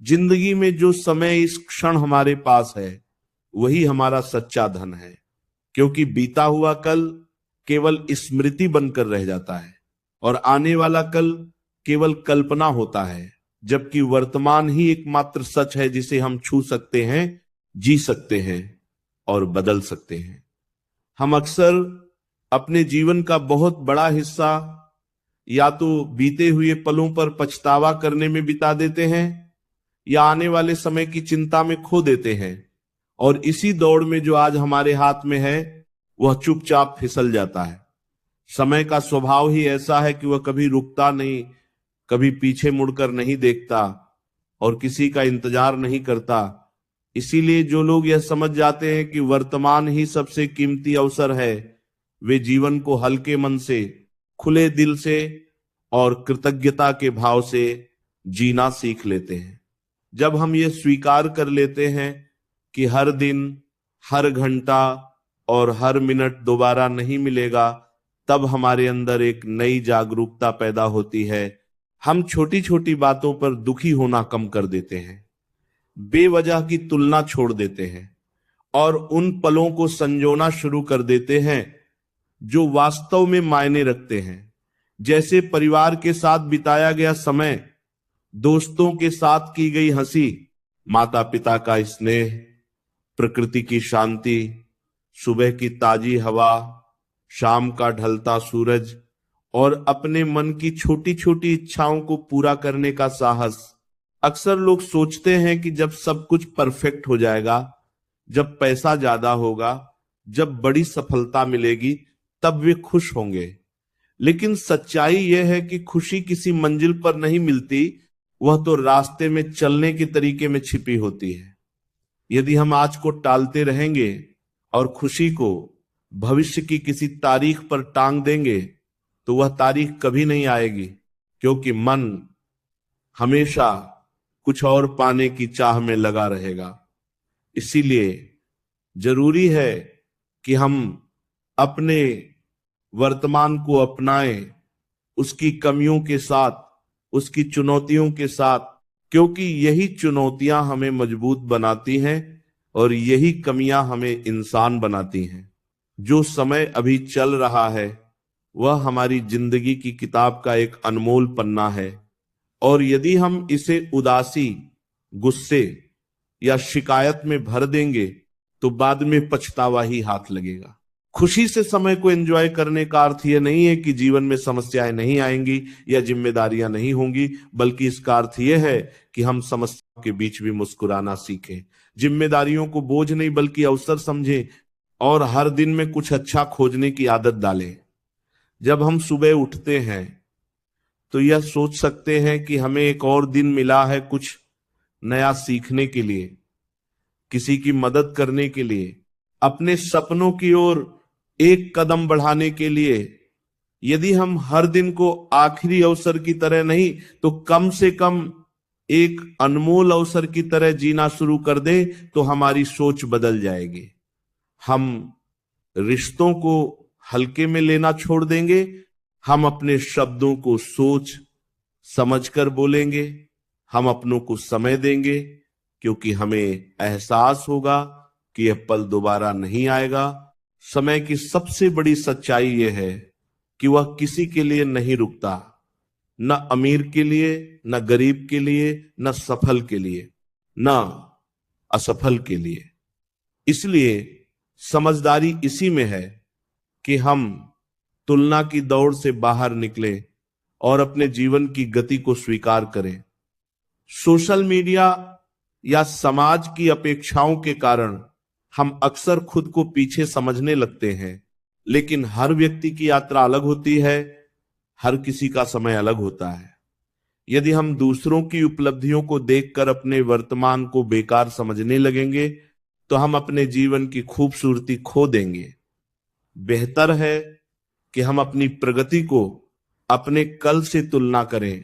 जिंदगी में जो समय इस क्षण हमारे पास है वही हमारा सच्चा धन है, क्योंकि बीता हुआ कल केवल स्मृति बनकर रह जाता है और आने वाला कल केवल कल्पना होता है, जबकि वर्तमान ही एकमात्र सच है जिसे हम छू सकते हैं, जी सकते हैं और बदल सकते हैं। हम अक्सर अपने जीवन का बहुत बड़ा हिस्सा या तो बीते हुए पलों पर पछतावा करने में बिता देते हैं या आने वाले समय की चिंता में खो देते हैं, और इसी दौड़ में जो आज हमारे हाथ में है वह चुपचाप फिसल जाता है। समय का स्वभाव ही ऐसा है कि वह कभी रुकता नहीं, कभी पीछे मुड़कर नहीं देखता और किसी का इंतजार नहीं करता। इसीलिए जो लोग यह समझ जाते हैं कि वर्तमान ही सबसे कीमती अवसर है, वे जीवन को हल्के मन से, खुले दिल से और कृतज्ञता के भाव से जीना सीख लेते हैं। जब हम ये स्वीकार कर लेते हैं कि हर दिन, हर घंटा और हर मिनट दोबारा नहीं मिलेगा, तब हमारे अंदर एक नई जागरूकता पैदा होती है। हम छोटी छोटी बातों पर दुखी होना कम कर देते हैं, बेवजह की तुलना छोड़ देते हैं और उन पलों को संजोना शुरू कर देते हैं जो वास्तव में मायने रखते हैं, जैसे परिवार के साथ बिताया गया समय, दोस्तों के साथ की गई हंसी, माता पिता का स्नेह, प्रकृति की शांति, सुबह की ताजी हवा, शाम का ढलता सूरज और अपने मन की छोटी छोटी इच्छाओं को पूरा करने का साहस। अक्सर लोग सोचते हैं कि जब सब कुछ परफेक्ट हो जाएगा, जब पैसा ज्यादा होगा, जब बड़ी सफलता मिलेगी, तब वे खुश होंगे। लेकिन सच्चाई यह है कि खुशी किसी मंजिल पर नहीं मिलती, वह तो रास्ते में चलने के तरीके में छिपी होती है। यदि हम आज को टालते रहेंगे और खुशी को भविष्य की किसी तारीख पर टांग देंगे तो वह तारीख कभी नहीं आएगी, क्योंकि मन हमेशा कुछ और पाने की चाह में लगा रहेगा। इसीलिए जरूरी है कि हम अपने वर्तमान को अपनाएं, उसकी कमियों के साथ, उसकी चुनौतियों के साथ, क्योंकि यही चुनौतियां हमें मजबूत बनाती हैं और यही कमियां हमें इंसान बनाती हैं। जो समय अभी चल रहा है वह हमारी जिंदगी की किताब का एक अनमोल पन्ना है, और यदि हम इसे उदासी, गुस्से या शिकायत में भर देंगे तो बाद में पछतावा ही हाथ लगेगा। खुशी से समय को एंजॉय करने का अर्थ यह नहीं है कि जीवन में समस्याएं नहीं आएंगी या जिम्मेदारियां नहीं होंगी, बल्कि इसका अर्थ यह है कि हम समस्याओं के बीच भी मुस्कुराना सीखें, जिम्मेदारियों को बोझ नहीं बल्कि अवसर समझें और हर दिन में कुछ अच्छा खोजने की आदत डालें। जब हम सुबह उठते हैं तो यह सोच सकते हैं कि हमें एक और दिन मिला है कुछ नया सीखने के लिए, किसी की मदद करने के लिए, अपने सपनों की ओर एक कदम बढ़ाने के लिए। यदि हम हर दिन को आखिरी अवसर की तरह नहीं तो कम से कम एक अनमोल अवसर की तरह जीना शुरू कर दें तो हमारी सोच बदल जाएगी। हम रिश्तों को हल्के में लेना छोड़ देंगे, हम अपने शब्दों को सोच समझकर बोलेंगे, हम अपनों को समय देंगे, क्योंकि हमें एहसास होगा कि यह पल दोबारा नहीं आएगा। समय की सबसे बड़ी सच्चाई यह है कि वह किसी के लिए नहीं रुकता, न अमीर के लिए, न गरीब के लिए, न सफल के लिए, न असफल के लिए। इसलिए समझदारी इसी में है कि हम तुलना की दौड़ से बाहर निकलें और अपने जीवन की गति को स्वीकार करें। सोशल मीडिया या समाज की अपेक्षाओं के कारण हम अक्सर खुद को पीछे समझने लगते हैं, लेकिन हर व्यक्ति की यात्रा अलग होती है, हर किसी का समय अलग होता है। यदि हम दूसरों की उपलब्धियों को देखकर अपने वर्तमान को बेकार समझने लगेंगे तो हम अपने जीवन की खूबसूरती खो देंगे। बेहतर है कि हम अपनी प्रगति को अपने कल से तुलना करें